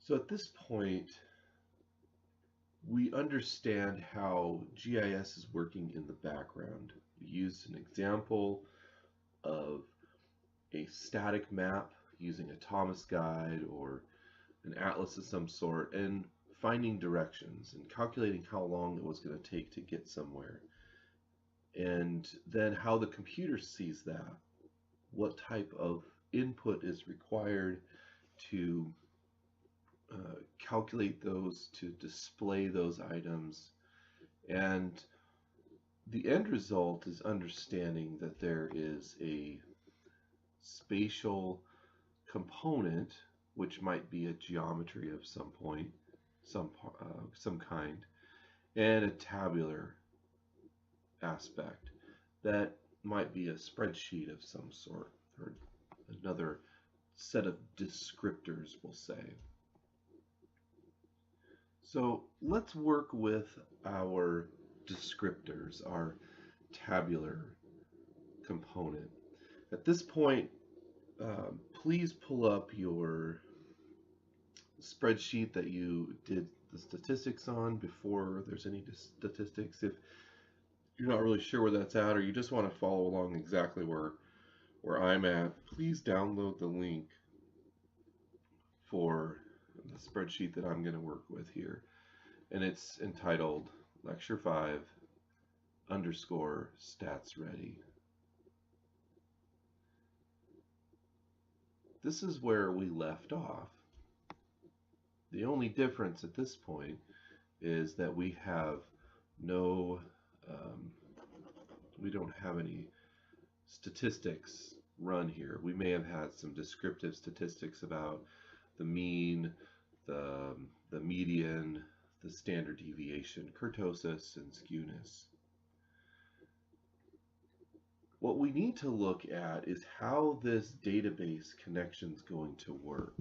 So at this point, we understand how GIS is working in the background. We used an example of a static map using a Thomas guide or an atlas of some sort and finding directions and calculating how long it was going to take to get somewhere. And then how the computer sees that, what type of input is required to calculate those, to display those items. And the end result is understanding that there is a spatial component, which might be a geometry of some point, some kind, and a tabular aspect that might be a spreadsheet of some sort, or another set of descriptors, we'll say. So let's work with our descriptors, our tabular component. At this point, please pull up your spreadsheet that you did the statistics on before there's any statistics. If you're not really sure where that's at, or you just want to follow along exactly where I'm at, please download the link for the spreadsheet that I'm going to work with here. And it's entitled Lecture 5 _ Stats Ready. This is where we left off. The only difference at this point is that we have no, we don't have any statistics run here. We may have had some descriptive statistics about the mean, the median, the standard deviation, kurtosis, and skewness. What we need to look at is how this database connection is going to work.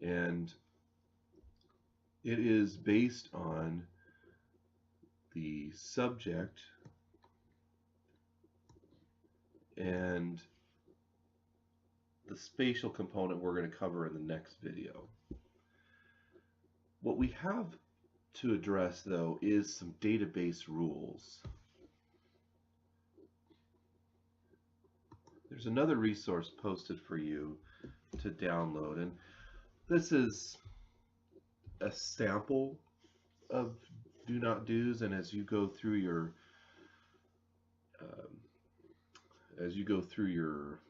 And it is based on the subject and the spatial component we're going to cover in the next video. What we have to address, though, is some database rules. There's another resource posted for you to download, and this is a sample of do not do's, and as you go through your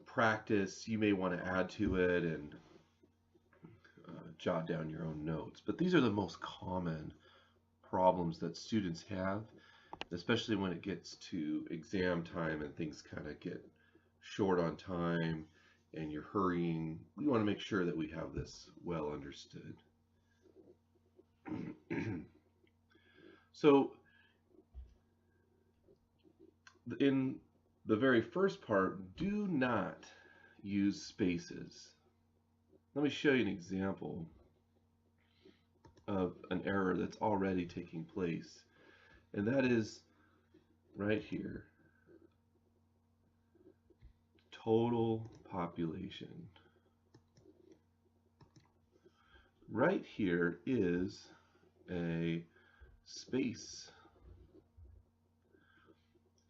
practice, you may want to add to it and jot down your own notes. But these are the most common problems that students have, especially when it gets to exam time and things kind of get short on time and you're hurrying. We want to make sure that we have this well understood. So in the very first part, do not use spaces. Let me show you an example of an error that's already taking place, and that is right here. Total population. Right here is a space.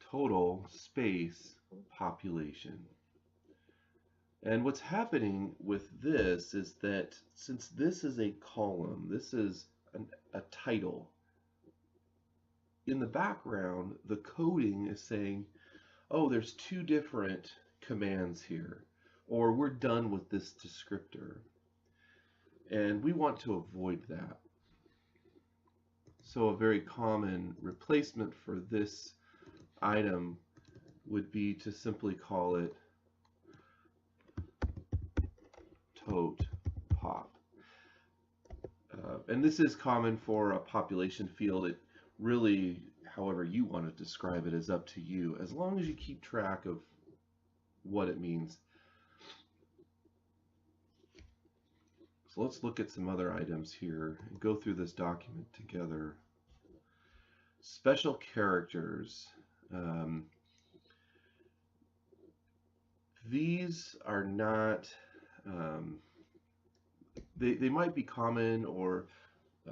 Total space population. And what's happening with this is that since this is a column, this is a title, in the background, the coding is saying, oh, there's two different commands here, or we're done with this descriptor. And we want to avoid that. So a very common replacement for this item would be to simply call it tot pop. And this is common for a population field. It really, however you want to describe it, is up to you, as long as you keep track of what it means. So let's look at some other items here and go through this document together. Special characters. These are not, they might be common, or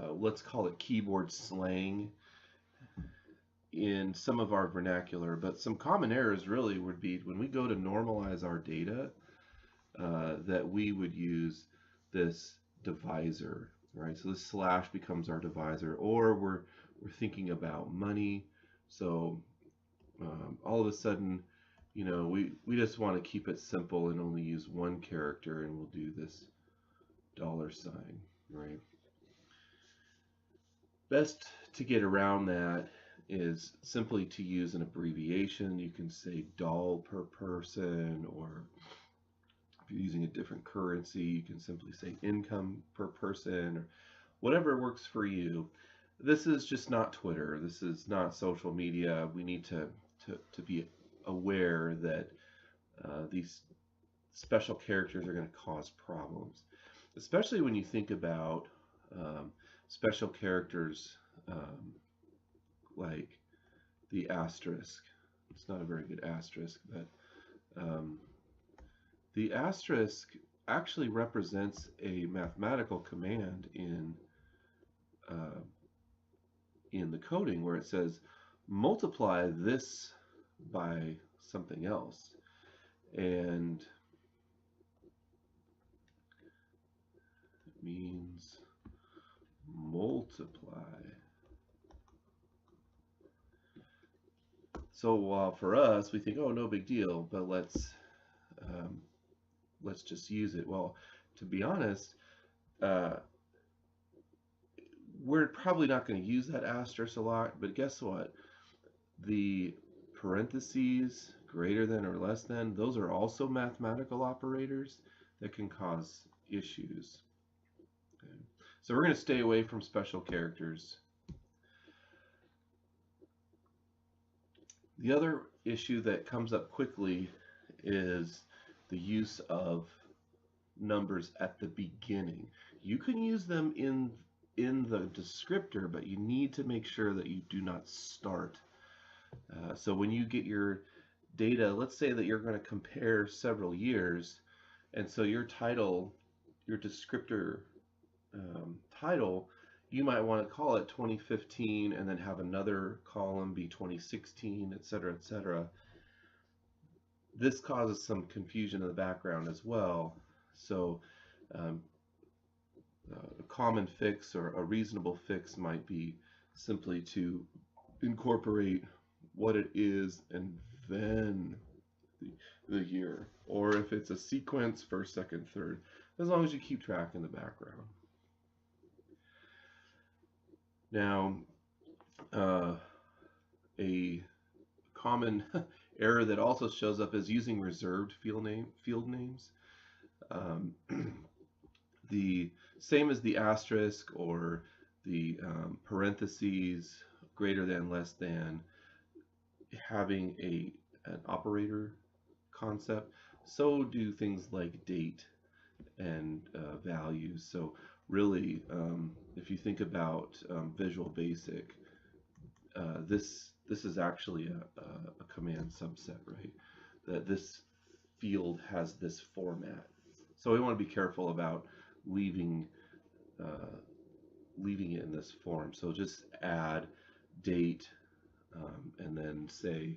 let's call it keyboard slang in some of our vernacular, but some common errors really would be when we go to normalize our data, that we would use this divisor, right? So this slash becomes our divisor, or we're thinking about money. So all of a sudden, we just want to keep it simple and only use one character, and we'll do this $sign, right? Best to get around that is simply to use an abbreviation. You can say doll per person, or if you're using a different currency, you can simply say income per person, or whatever works for you. This is just not Twitter. This is not social media. We need to be aware that these special characters are going to cause problems, especially when you think about special characters like the asterisk. It's not a very good asterisk, but the asterisk actually represents a mathematical command in the coding, where it says multiply this by something else, and it means multiply. So for us, we think, oh, no big deal, but let's just use it. Well, to be honest, we're probably not going to use that asterisk a lot, but guess what? The parentheses, greater than or less than, those are also mathematical operators that can cause issues. Okay. So we're going to stay away from special characters. The other issue that comes up quickly is the use of numbers at the beginning. You can use them in the descriptor, but you need to make sure that you do not start. So when you get your data, let's say that you're going to compare several years, and so your title, your descriptor title, you might want to call it 2015 and then have another column be 2016, etc., etc. This causes some confusion in the background as well. So a common fix or a reasonable fix might be simply to incorporate what it is and then the year, or if it's a sequence, first, second, third, as long as you keep track in the background. Now, a common error that also shows up is using reserved field names. The same as the asterisk or the parentheses, greater than, less than, having an operator concept, so do things like date and values. So really, if you think about Visual Basic, this is actually a command subset, right? That this field has this format. So we want to be careful about leaving it in this form. So just add date and then say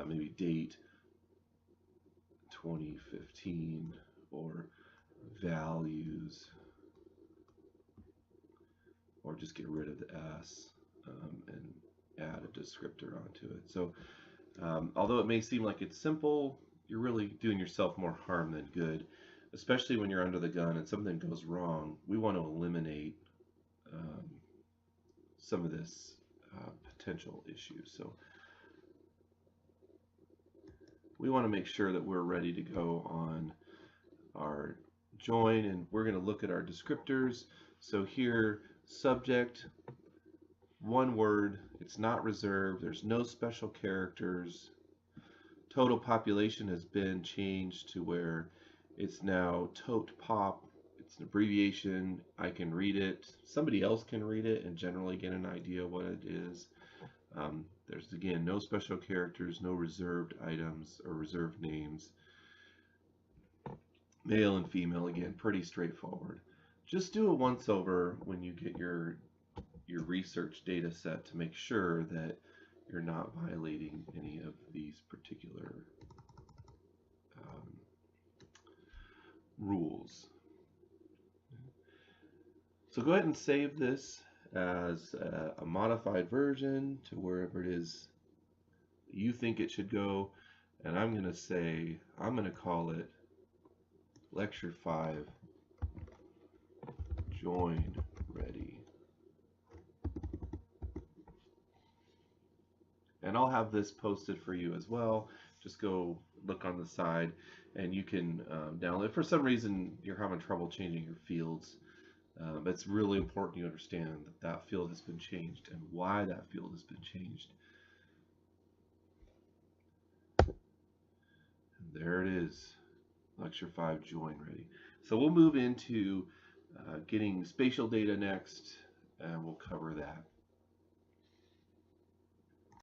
maybe date 2015, or values, or just get rid of the S and add a descriptor onto it. So although it may seem like it's simple, you're really doing yourself more harm than good, especially when you're under the gun and something goes wrong. We want to eliminate some of this potential issues. So we want to make sure that we're ready to go on our join, and we're going to look at our descriptors. So here, subject, one word, it's not reserved, there's no special characters. Total population has been changed to where it's now tot pop. It's an abbreviation. I can read it, somebody else can read it and generally get an idea what it is. There's, again, no special characters, no reserved items or reserved names. Male and female, again, pretty straightforward. just do a once over when you get your research data set to make sure that you're not violating any of these particular um, rules. So go ahead and save this as a modified version to wherever it is you think it should go. And I'm going to call it Lecture 5 Join Ready. And I'll have this posted for you as well. Just go look on the side and you can download. If for some reason you're having trouble changing your fields, it's really important you understand that that field has been changed and why that field has been changed. And there it is, Lecture 5 Join Ready. So we'll move into getting spatial data next, and we'll cover that.